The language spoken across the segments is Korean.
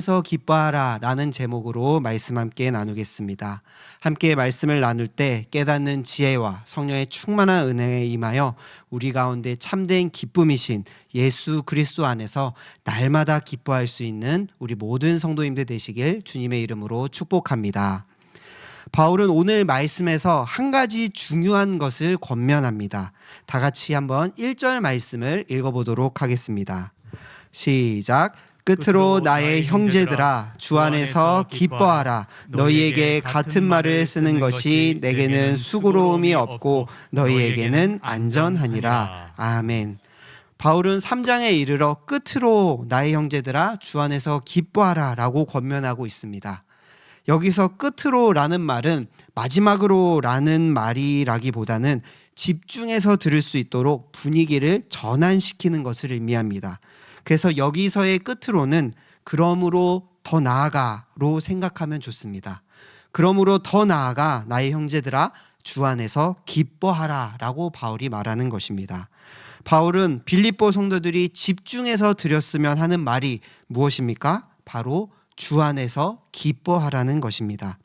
서 기뻐하라 라는 제목으로 말씀 함께 나누겠습니다. 함께 말씀을 나눌 때 깨닫는 지혜와 성령의 충만한 은혜에 임하여 우리 가운데 참된 기쁨이신 예수 그리스도 안에서 날마다 기뻐할 수 있는 우리 모든 성도님들 되시길 주님의 이름으로 축복합니다. 바울은 오늘 말씀에서 한 가지 중요한 것을 권면합니다. 다 같이 한번 1절 말씀을 읽어보도록 하겠습니다. 시작. 끝으로 나의 형제들아 주 안에서 기뻐하라. 너희에게 같은 말을 쓰는 것이 내게는 수고로움이 없고 너희에게는 안전하니라. 아멘. 바울은 3장에 이르러 끝으로 나의 형제들아 주 안에서 기뻐하라 라고 권면하고 있습니다. 여기서 끝으로 라는 말은 마지막으로 라는 말이라기보다는 집중해서 들을 수 있도록 분위기를 전환시키는 것을 의미합니다. 그래서 여기서의 끝으로는 그러므로 더 나아가로 생각하면 좋습니다. 그러므로 더 나아가 나의 형제들아 주 안에서 기뻐하라 라고 바울이 말하는 것입니다. 바울은 빌립보 성도들이 집중해서 들었으면 하는 말이 무엇입니까? 바로 주 안에서 기뻐하라는 것입니다.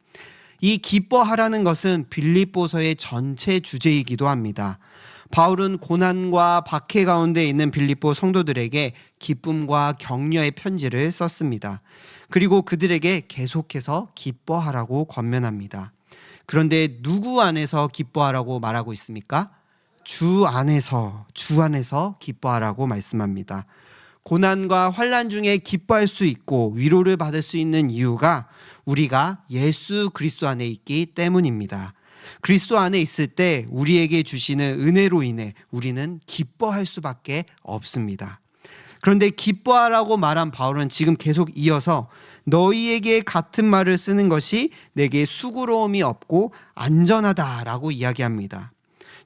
이 기뻐하라는 것은 빌립보서의 전체 주제이기도 합니다. 바울은 고난과 박해 가운데 있는 빌립보 성도들에게 기쁨과 격려의 편지를 썼습니다. 그리고 그들에게 계속해서 기뻐하라고 권면합니다. 그런데 누구 안에서 기뻐하라고 말하고 있습니까? 주 안에서 기뻐하라고 말씀합니다. 고난과 환난 중에 기뻐할 수 있고 위로를 받을 수 있는 이유가 우리가 예수 그리스도 안에 있기 때문입니다. 그리스도 안에 있을 때 우리에게 주시는 은혜로 인해 우리는 기뻐할 수밖에 없습니다. 그런데 기뻐하라고 말한 바울은 지금 계속 이어서 너희에게 같은 말을 쓰는 것이 내게 수고로움이 없고 안전하다라고 이야기합니다.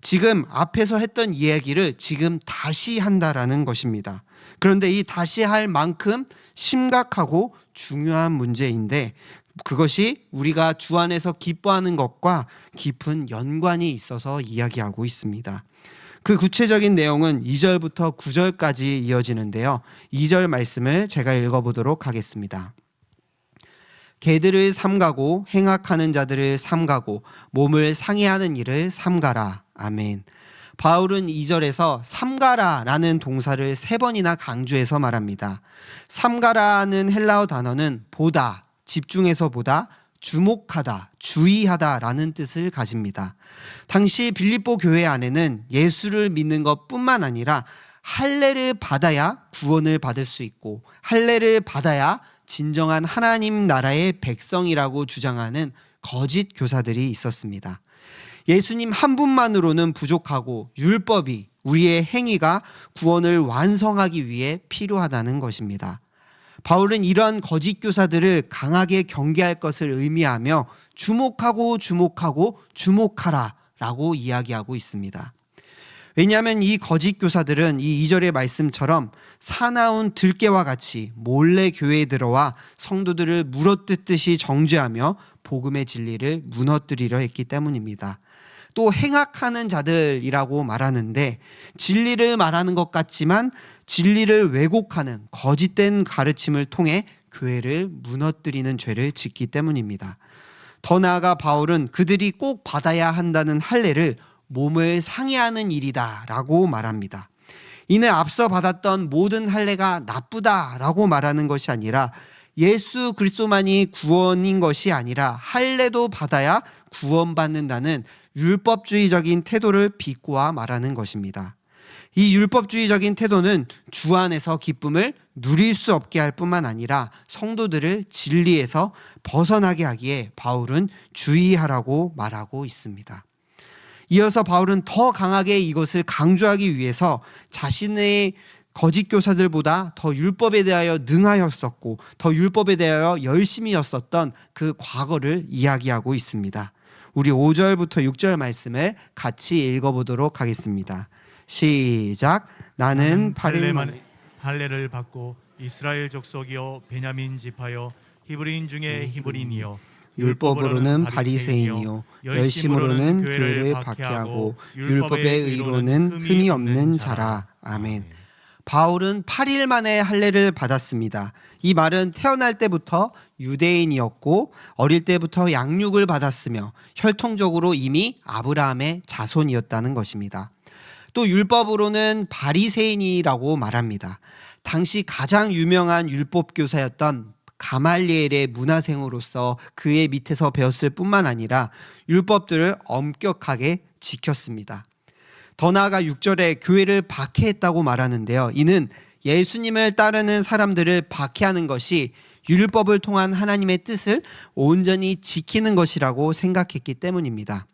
지금 앞에서 했던 이야기를 지금 다시 한다라는 것입니다. 그런데 이 다시 할 만큼 심각하고 중요한 문제인데 그것이 우리가 주 안에서 기뻐하는 것과 깊은 연관이 있어서 이야기하고 있습니다. 그 구체적인 내용은 2절부터 9절까지 이어지는데요. 2절 말씀을 제가 읽어보도록 하겠습니다. 개들을 삼가고 행악하는 자들을 삼가고 몸을 상해하는 일을 삼가라. 아멘. 바울은 2절에서 삼가라라는 동사를 3번이나 강조해서 말합니다. 삼가라는 헬라어 단어는 보다, 집중해서 보다, 주목하다, 주의하다라는 뜻을 가집니다. 당시 빌립보 교회 안에는 예수를 믿는 것뿐만 아니라 할례를 받아야 구원을 받을 수 있고 할례를 받아야 진정한 하나님 나라의 백성이라고 주장하는 거짓 교사들이 있었습니다. 예수님 한 분만으로는 부족하고 율법이 우리의 행위가 구원을 완성하기 위해 필요하다는 것입니다. 바울은 이러한 거짓 교사들을 강하게 경계할 것을 의미하며 주목하라 라고 이야기하고 있습니다. 왜냐하면 이 거짓 교사들은 이 2절의 말씀처럼 사나운 들깨와 같이 몰래 교회에 들어와 성도들을 물어뜯듯이 정죄하며 복음의 진리를 무너뜨리려 했기 때문입니다. 또 행악하는 자들이라고 말하는데 진리를 말하는 것 같지만 진리를 왜곡하는 거짓된 가르침을 통해 교회를 무너뜨리는 죄를 짓기 때문입니다. 더 나아가 바울은 그들이 꼭 받아야 한다는 할례를 몸을 상해하는 일이다라고 말합니다. 이는 앞서 받았던 모든 할례가 나쁘다라고 말하는 것이 아니라 예수 그리스도만이 구원인 것이 아니라 할례도 받아야 구원받는다는 율법주의적인 태도를 비꼬아 말하는 것입니다. 이 율법주의적인 태도는 주 안에서 기쁨을 누릴 수 없게 할 뿐만 아니라 성도들을 진리에서 벗어나게 하기에 바울은 주의하라고 말하고 있습니다. 이어서 바울은 더 강하게 이것을 강조하기 위해서 자신의 거짓 교사들보다 더 율법에 대하여 능하였었고 더 율법에 대하여 열심히였었던 그 과거를 이야기하고 있습니다. 우리 5절부터 6절 말씀을 같이 읽어보도록 하겠습니다. 시작. 나는 할례를 받고 이스라엘 족속이요 베냐민 지파요 히브리인 중에 히브리인이요 율법으로는 바리새인이요 열심으로는 교회를 박해하고 율법의 의로는 흠이 없는 자라. 아멘. 바울은 8일 만에 할례를 받았습니다. 이 말은 태어날 때부터 유대인이었고 어릴 때부터 양육을 받았으며 혈통적으로 이미 아브라함의 자손이었다는 것입니다. 또 율법으로는 바리새인이라고 말합니다. 당시 가장 유명한 율법 교사였던 가말리엘의 문화생으로서 그의 밑에서 배웠을 뿐만 아니라 율법들을 엄격하게 지켰습니다. 더 나아가 6절에 교회를 박해했다고 말하는데요. 이는 예수님을 따르는 사람들을 박해하는 것이 율법을 통한 하나님의 뜻을 온전히 지키는 것이라고 생각했기 때문입니다.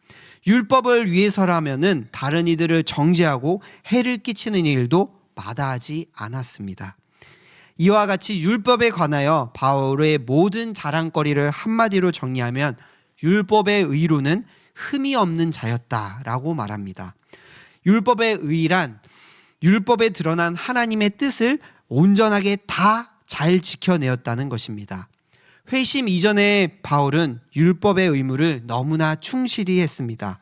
율법을 위해서라면은 다른 이들을 정죄하고 해를 끼치는 일도 마다하지 않았습니다. 이와 같이 율법에 관하여 바울의 모든 자랑거리를 한마디로 정리하면 율법의 의로는 흠이 없는 자였다라고 말합니다. 율법의 의란 율법에 드러난 하나님의 뜻을 온전하게 다 잘 지켜내었다는 것입니다. 회심 이전에 바울은 율법의 의무를 너무나 충실히 했습니다.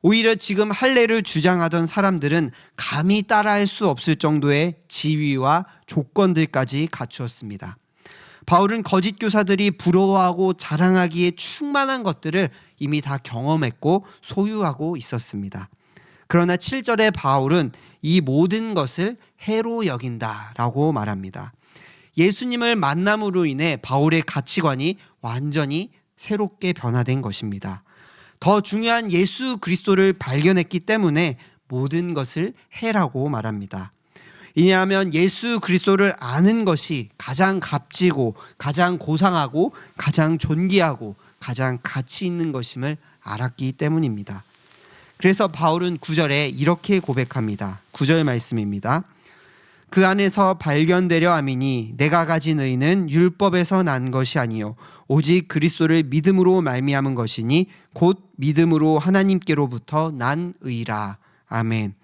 오히려 지금 할례를 주장하던 사람들은 감히 따라할 수 없을 정도의 지위와 조건들까지 갖추었습니다. 바울은 거짓 교사들이 부러워하고 자랑하기에 충만한 것들을 이미 다 경험했고 소유하고 있었습니다. 그러나 7절에 바울은 이 모든 것을 해로 여긴다라고 말합니다. 예수님을 만남으로 인해 바울의 가치관이 완전히 새롭게 변화된 것입니다. 더 중요한 예수 그리스도를 발견했기 때문에 모든 것을 해라고 말합니다. 왜냐하면 예수 그리스도를 아는 것이 가장 값지고 가장 고상하고 가장 존귀하고 가장 가치 있는 것임을 알았기 때문입니다. 그래서 바울은 9절에 이렇게 고백합니다. 9절 말씀입니다. 그 안에서 발견되려 함이니 내가 가진 의는 율법에서 난 것이 아니요 오직 그리스도를 믿음으로 말미암은 것이니 곧 믿음으로 하나님께로부터 난 의라. 아멘.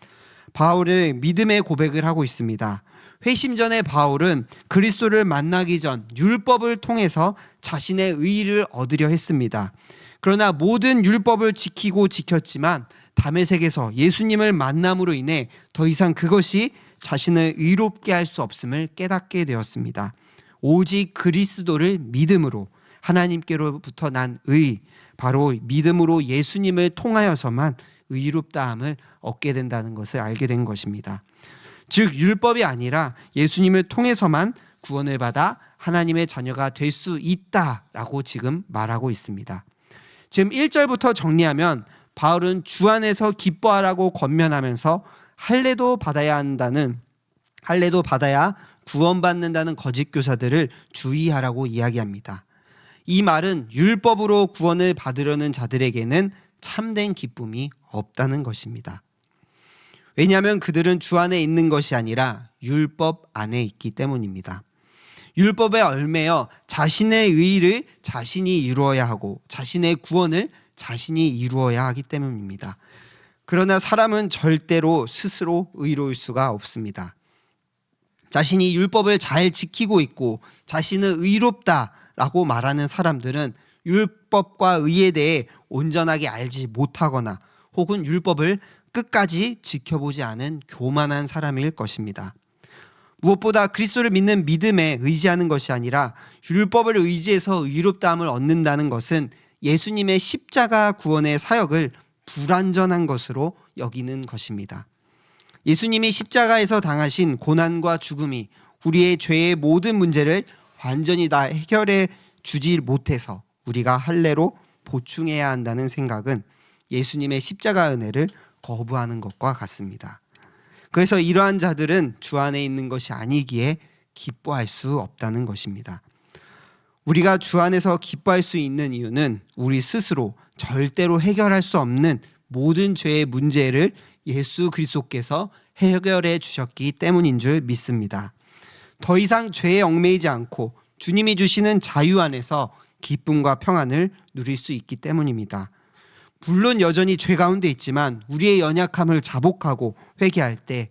바울의 믿음의 고백을 하고 있습니다. 회심 전에 바울은 그리스도를 만나기 전 율법을 통해서 자신의 의를 얻으려 했습니다. 그러나 모든 율법을 지키고 지켰지만 다메섹에서 예수님을 만남으로 인해 더 이상 그것이 자신을 의롭게 할 수 없음을 깨닫게 되었습니다. 오직 그리스도를 믿음으로 하나님께로부터 난 의, 바로 믿음으로 예수님을 통하여서만 의롭다함을 얻게 된다는 것을 알게 된 것입니다. 즉 율법이 아니라 예수님을 통해서만 구원을 받아 하나님의 자녀가 될 수 있다라고 지금 말하고 있습니다. 지금 1절부터 정리하면 바울은 주 안에서 기뻐하라고 권면하면서 할례도 받아야 구원받는다는 거짓 교사들을 주의하라고 이야기합니다. 이 말은 율법으로 구원을 받으려는 자들에게는 참된 기쁨이 없다는 것입니다. 왜냐하면 그들은 주 안에 있는 것이 아니라 율법 안에 있기 때문입니다. 율법에 얽매여 자신의 의를 자신이 이루어야 하고 자신의 구원을 자신이 이루어야 하기 때문입니다. 그러나 사람은 절대로 스스로 의로울 수가 없습니다. 자신이 율법을 잘 지키고 있고 자신은 의롭다라고 말하는 사람들은 율법과 의에 대해 온전하게 알지 못하거나 혹은 율법을 끝까지 지켜보지 않은 교만한 사람일 것입니다. 무엇보다 그리스도를 믿는 믿음에 의지하는 것이 아니라 율법을 의지해서 의롭다함을 얻는다는 것은 예수님의 십자가 구원의 사역을 불완전한 것으로 여기는 것입니다. 예수님이 십자가에서 당하신 고난과 죽음이 우리의 죄의 모든 문제를 완전히 다 해결해 주지 못해서 우리가 할례로 보충해야 한다는 생각은 예수님의 십자가 은혜를 거부하는 것과 같습니다. 그래서 이러한 자들은 주 안에 있는 것이 아니기에 기뻐할 수 없다는 것입니다. 우리가 주 안에서 기뻐할 수 있는 이유는 우리 스스로 절대로 해결할 수 없는 모든 죄의 문제를 예수 그리스도께서 해결해 주셨기 때문인 줄 믿습니다. 더 이상 죄에 얽매이지 않고 주님이 주시는 자유 안에서 기쁨과 평안을 누릴 수 있기 때문입니다. 물론 여전히 죄 가운데 있지만 우리의 연약함을 자복하고 회개할 때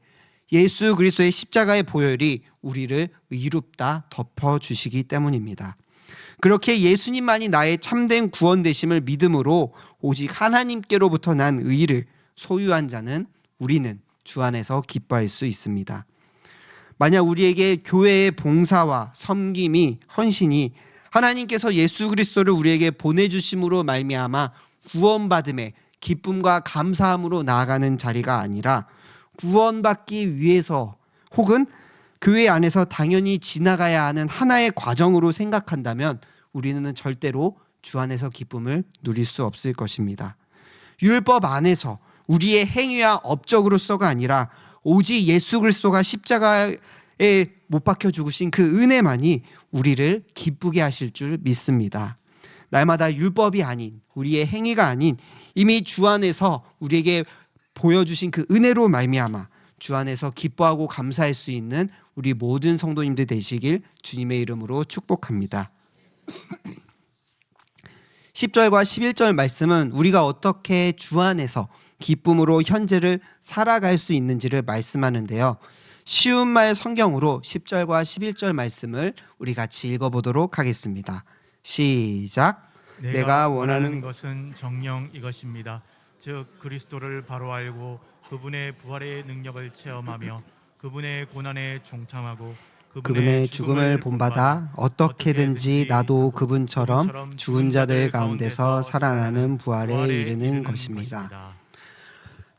예수 그리스도의 십자가의 보혈이 우리를 의롭다 덮어주시기 때문입니다. 그렇게 예수님만이 나의 참된 구원 되심을 믿음으로 오직 하나님께로부터 난 의를 소유한 자는 우리는 주 안에서 기뻐할 수 있습니다. 만약 우리에게 교회의 봉사와 섬김이 헌신이 하나님께서 예수 그리스도를 우리에게 보내주심으로 말미암아 구원받음의 기쁨과 감사함으로 나아가는 자리가 아니라 구원받기 위해서 혹은 교회 안에서 당연히 지나가야 하는 하나의 과정으로 생각한다면 우리는 절대로 주 안에서 기쁨을 누릴 수 없을 것입니다. 율법 안에서 우리의 행위와 업적으로서가 아니라 오직 예수 그리스도가 십자가에 못 박혀 죽으신 그 은혜만이 우리를 기쁘게 하실 줄 믿습니다. 날마다 율법이 아닌 우리의 행위가 아닌 이미 주 안에서 우리에게 보여주신 그 은혜로 말미암아 주 안에서 기뻐하고 감사할 수 있는 우리 모든 성도님들 되시길 주님의 이름으로 축복합니다. 10절과 11절 말씀은 우리가 어떻게 주 안에서 기쁨으로 현재를 살아갈 수 있는지를 말씀하는데요. 쉬운 말 성경으로 10절과 11절 말씀을 우리 같이 읽어보도록 하겠습니다. 시작. 내가 원하는 것은 정녕 이것입니다. 즉 그리스도를 바로 알고 그분의 부활의 능력을 체험하며 그분의 고난에 동참하고 그분의 죽음을 본받아 어떻게든지 나도 그분처럼 죽은 자들 가운데서 살아나는 부활에 이르는 것입니다.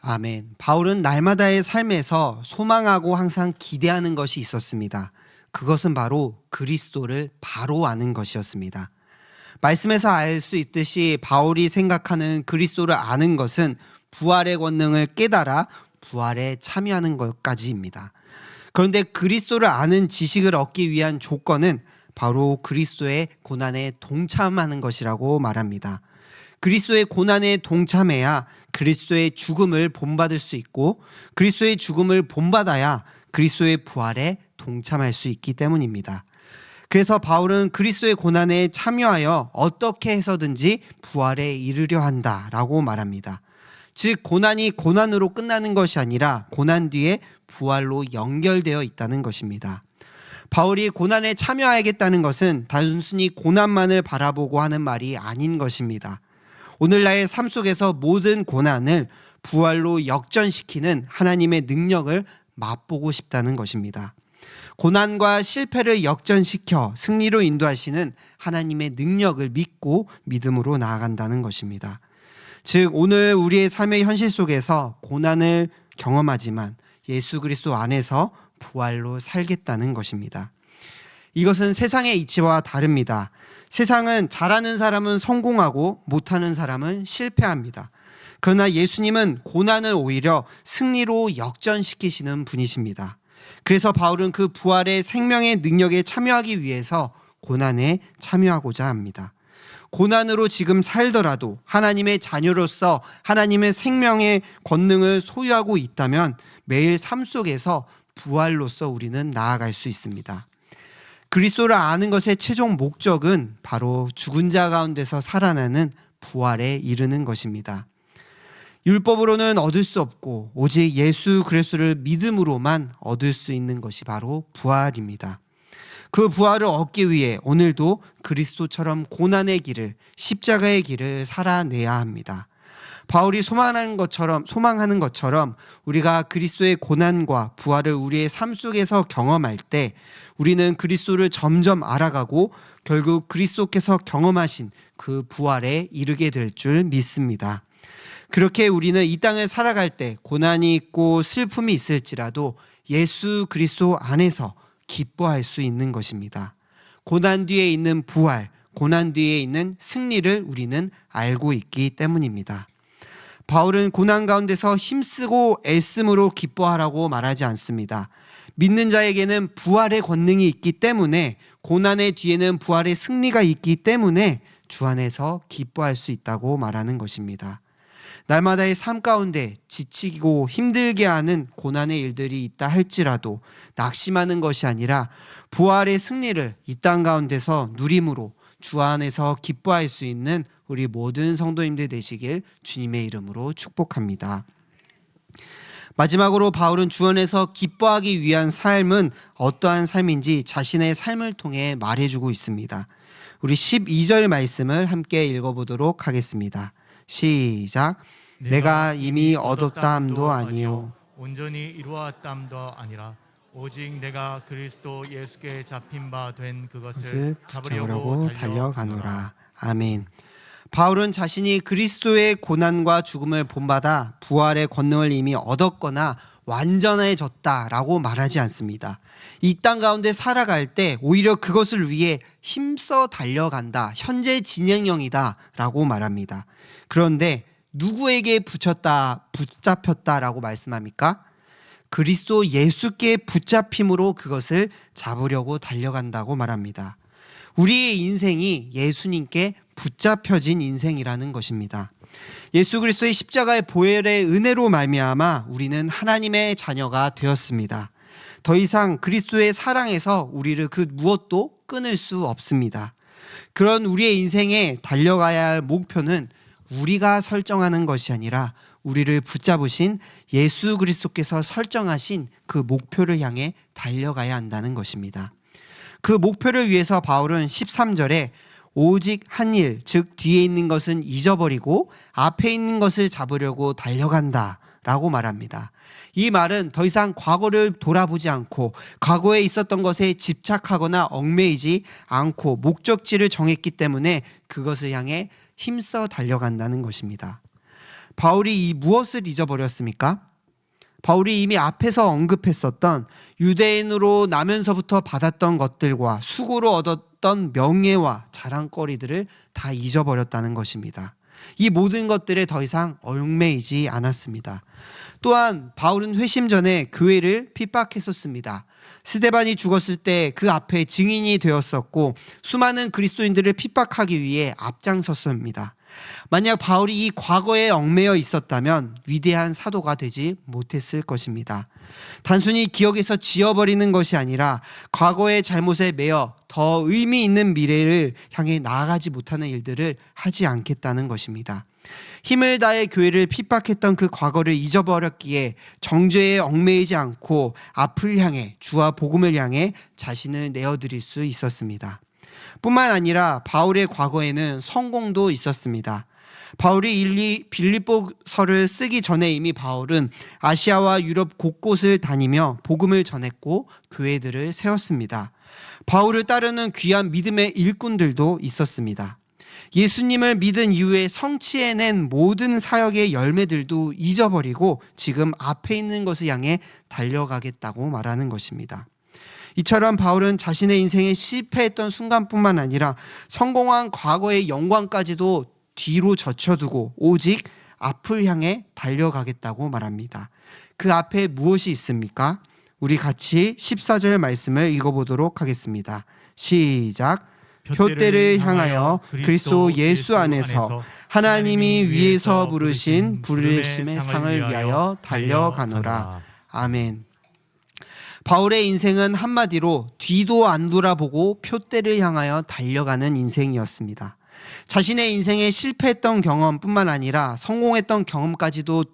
아멘. 바울은 날마다의 삶에서 소망하고 항상 기대하는 것이 있었습니다. 그것은 바로 그리스도를 바로 아는 것이었습니다. 말씀에서 알 수 있듯이 바울이 생각하는 그리스도를 아는 것은 부활의 권능을 깨달아 부활에 참여하는 것까지입니다. 그런데 그리스도를 아는 지식을 얻기 위한 조건은 바로 그리스도의 고난에 동참하는 것이라고 말합니다. 그리스도의 고난에 동참해야 그리스도의 죽음을 본받을 수 있고 그리스도의 죽음을 본받아야 그리스도의 부활에 동참할 수 있기 때문입니다. 그래서 바울은 그리스도의 고난에 참여하여 어떻게 해서든지 부활에 이르려 한다라고 말합니다. 즉 고난이 고난으로 끝나는 것이 아니라 고난 뒤에 부활로 연결되어 있다는 것입니다. 바울이 고난에 참여하겠다는 것은 단순히 고난만을 바라보고 하는 말이 아닌 것입니다. 오늘날의 삶 속에서 모든 고난을 부활로 역전시키는 하나님의 능력을 맛보고 싶다는 것입니다. 고난과 실패를 역전시켜 승리로 인도하시는 하나님의 능력을 믿고 믿음으로 나아간다는 것입니다. 즉 오늘 우리의 삶의 현실 속에서 고난을 경험하지만 예수 그리스도 안에서 부활로 살겠다는 것입니다. 이것은 세상의 이치와 다릅니다. 세상은 잘하는 사람은 성공하고 못하는 사람은 실패합니다. 그러나 예수님은 고난을 오히려 승리로 역전시키시는 분이십니다. 그래서 바울은 그 부활의 생명의 능력에 참여하기 위해서 고난에 참여하고자 합니다. 고난으로 지금 살더라도 하나님의 자녀로서 하나님의 생명의 권능을 소유하고 있다면 매일 삶 속에서 부활로서 우리는 나아갈 수 있습니다. 그리스도를 아는 것의 최종 목적은 바로 죽은 자 가운데서 살아나는 부활에 이르는 것입니다. 율법으로는 얻을 수 없고 오직 예수 그리스도를 믿음으로만 얻을 수 있는 것이 바로 부활입니다. 그 부활을 얻기 위해 오늘도 그리스도처럼 고난의 길을, 십자가의 길을 살아내야 합니다. 바울이 소망하는 것처럼 우리가 그리스도의 고난과 부활을 우리의 삶 속에서 경험할 때 우리는 그리스도를 점점 알아가고 결국 그리스도께서 경험하신 그 부활에 이르게 될 줄 믿습니다. 그렇게 우리는 이 땅을 살아갈 때 고난이 있고 슬픔이 있을지라도 예수 그리스도 안에서 기뻐할 수 있는 것입니다. 고난 뒤에 있는 부활, 고난 뒤에 있는 승리를 우리는 알고 있기 때문입니다. 바울은 고난 가운데서 힘쓰고 애씀으로 기뻐하라고 말하지 않습니다. 믿는 자에게는 부활의 권능이 있기 때문에 고난의 뒤에는 부활의 승리가 있기 때문에 주 안에서 기뻐할 수 있다고 말하는 것입니다. 날마다의 삶 가운데 지치고 힘들게 하는 고난의 일들이 있다 할지라도 낙심하는 것이 아니라 부활의 승리를 이 땅 가운데서 누림으로 주 안에서 기뻐할 수 있는 우리 모든 성도님들 되시길 주님의 이름으로 축복합니다. 마지막으로 바울은 주 안에서 기뻐하기 위한 삶은 어떠한 삶인지 자신의 삶을 통해 말해주고 있습니다. 우리 12절 말씀을 함께 읽어보도록 하겠습니다. 시작. 내가 이미 얻었다 함도 아니요 온전히 이루었다 함도 아니라 오직 내가 그리스도 예수께 잡힌 바 된 그것을 그것을 붙잡으려고 잡으려고 달려가노라. 아멘. 바울은 자신이 그리스도의 고난과 죽음을 본받아 부활의 권능을 이미 얻었거나 완전해졌다라고 말하지 않습니다. 이 땅 가운데 살아갈 때 오히려 그것을 위해 힘써 달려간다, 현재 진행형이다라고 말합니다. 그런데 누구에게 붙잡혔다라고 말씀합니까? 그리스도 예수께 붙잡힘으로 그것을 잡으려고 달려간다고 말합니다. 우리의 인생이 예수님께 붙잡혀진 인생이라는 것입니다. 예수 그리스도의 십자가의 보혈의 은혜로 말미암아 우리는 하나님의 자녀가 되었습니다. 더 이상 그리스도의 사랑에서 우리를 그 무엇도 끊을 수 없습니다. 그런 우리의 인생에 달려가야 할 목표는 우리가 설정하는 것이 아니라 우리를 붙잡으신 예수 그리스도께서 설정하신 그 목표를 향해 달려가야 한다는 것입니다. 그 목표를 위해서 바울은 13절에 오직 한 일, 즉 뒤에 있는 것은 잊어버리고 앞에 있는 것을 잡으려고 달려간다 라고 말합니다. 이 말은 더 이상 과거를 돌아보지 않고 과거에 있었던 것에 집착하거나 얽매이지 않고 목적지를 정했기 때문에 그것을 향해 힘써 달려간다는 것입니다. 바울이 이 무엇을 잊어버렸습니까? 바울이 이미 앞에서 언급했었던 유대인으로 나면서부터 받았던 것들과 수고로 얻었던 명예와 자랑거리들을 다 잊어버렸다는 것입니다. 이 모든 것들에 더 이상 얽매이지 않았습니다. 또한 바울은 회심 전에 교회를 핍박했었습니다. 스데반이 죽었을 때 그 앞에 증인이 되었었고 수많은 그리스도인들을 핍박하기 위해 앞장섰습니다. 만약 바울이 이 과거에 얽매여 있었다면 위대한 사도가 되지 못했을 것입니다. 단순히 기억에서 지워버리는 것이 아니라 과거의 잘못에 매여 더 의미 있는 미래를 향해 나아가지 못하는 일들을 하지 않겠다는 것입니다. 힘을 다해 교회를 핍박했던 그 과거를 잊어버렸기에 정죄에 얽매이지 않고 앞을 향해 주와 복음을 향해 자신을 내어드릴 수 있었습니다. 뿐만 아니라 바울의 과거에는 성공도 있었습니다. 바울이 빌립보서를 쓰기 전에 이미 바울은 아시아와 유럽 곳곳을 다니며 복음을 전했고 교회들을 세웠습니다. 바울을 따르는 귀한 믿음의 일꾼들도 있었습니다. 예수님을 믿은 이후에 성취해낸 모든 사역의 열매들도 잊어버리고 지금 앞에 있는 것을 향해 달려가겠다고 말하는 것입니다. 이처럼 바울은 자신의 인생에 실패했던 순간뿐만 아니라 성공한 과거의 영광까지도 뒤로 젖혀두고 오직 앞을 향해 달려가겠다고 말합니다. 그 앞에 무엇이 있습니까? 우리 같이 14절 말씀을 읽어보도록 하겠습니다. 시작. 표대를 향하여 그리스도 예수 안에서 하나님이 위에서 부르신 부르심의 상을 위하여 달려가노라. 아멘. 바울의 인생은 한마디로 뒤도 안 돌아보고 표대를 향하여 달려가는 인생이었습니다. 자신의 인생에 실패했던 경험뿐만 아니라 성공했던 경험까지도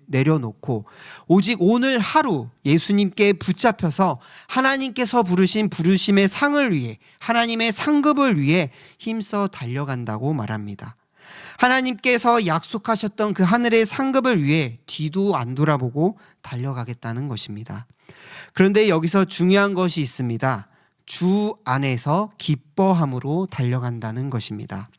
내려놓고 오직 오늘 하루 예수님께 붙잡혀서 하나님께서 부르신 부르심의 상을 위해 하나님의 상급을 위해 힘써 달려간다고 말합니다. 하나님께서 약속하셨던 그 하늘의 상급을 위해 뒤도 안 돌아보고 달려가겠다는 것입니다. 그런데 여기서 중요한 것이 있습니다. 주 안에서 기뻐함으로 달려간다는 것입니다.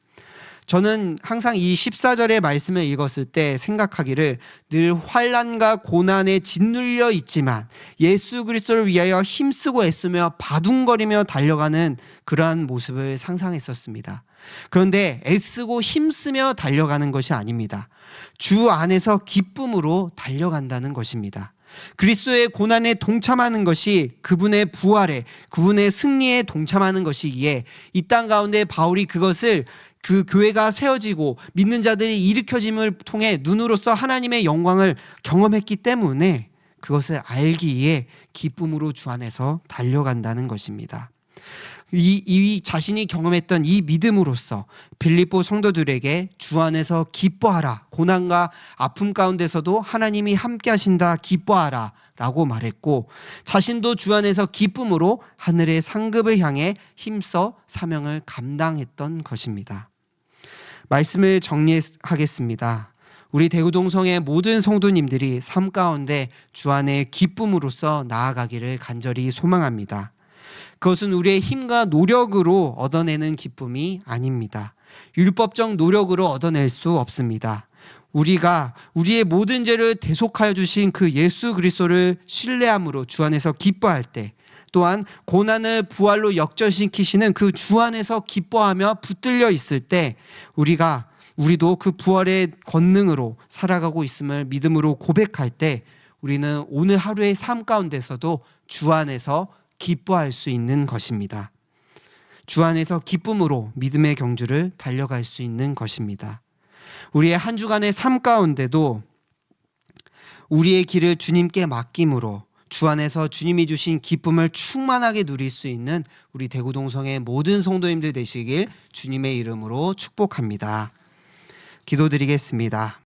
저는 항상 이 14절의 말씀을 읽었을 때 생각하기를 늘 환난과 고난에 짓눌려 있지만 예수 그리스도를 위하여 힘쓰고 애쓰며 바둥거리며 달려가는 그러한 모습을 상상했었습니다. 그런데 애쓰고 힘쓰며 달려가는 것이 아닙니다. 주 안에서 기쁨으로 달려간다는 것입니다. 그리스도의 고난에 동참하는 것이 그분의 부활에, 그분의 승리에 동참하는 것이기에 이 땅 가운데 바울이 그것을 그 교회가 세워지고 믿는 자들이 일으켜짐을 통해 눈으로써 하나님의 영광을 경험했기 때문에 그것을 알기에 기쁨으로 주 안에서 달려간다는 것입니다. 이 자신이 경험했던 이 믿음으로써 빌립보 성도들에게 주 안에서 기뻐하라, 고난과 아픔 가운데서도 하나님이 함께 하신다, 기뻐하라 라고 말했고 자신도 주 안에서 기쁨으로 하늘의 상급을 향해 힘써 사명을 감당했던 것입니다. 말씀을 정리하겠습니다. 우리 대구동성의 모든 성도님들이 삶 가운데 주 안의 기쁨으로써 나아가기를 간절히 소망합니다. 그것은 우리의 힘과 노력으로 얻어내는 기쁨이 아닙니다. 율법적 노력으로 얻어낼 수 없습니다. 우리가 우리의 모든 죄를 대속하여 주신 그 예수 그리스도를 신뢰함으로 주 안에서 기뻐할 때, 또한 고난을 부활로 역전시키시는 그 주 안에서 기뻐하며 붙들려 있을 때 우리도 그 부활의 권능으로 살아가고 있음을 믿음으로 고백할 때 우리는 오늘 하루의 삶 가운데서도 주 안에서 기뻐할 수 있는 것입니다. 주 안에서 기쁨으로 믿음의 경주를 달려갈 수 있는 것입니다. 우리의 한 주간의 삶 가운데도 우리의 길을 주님께 맡김으로 주 안에서 주님이 주신 기쁨을 충만하게 누릴 수 있는 우리 대구동성의 모든 성도님들 되시길 주님의 이름으로 축복합니다. 기도드리겠습니다.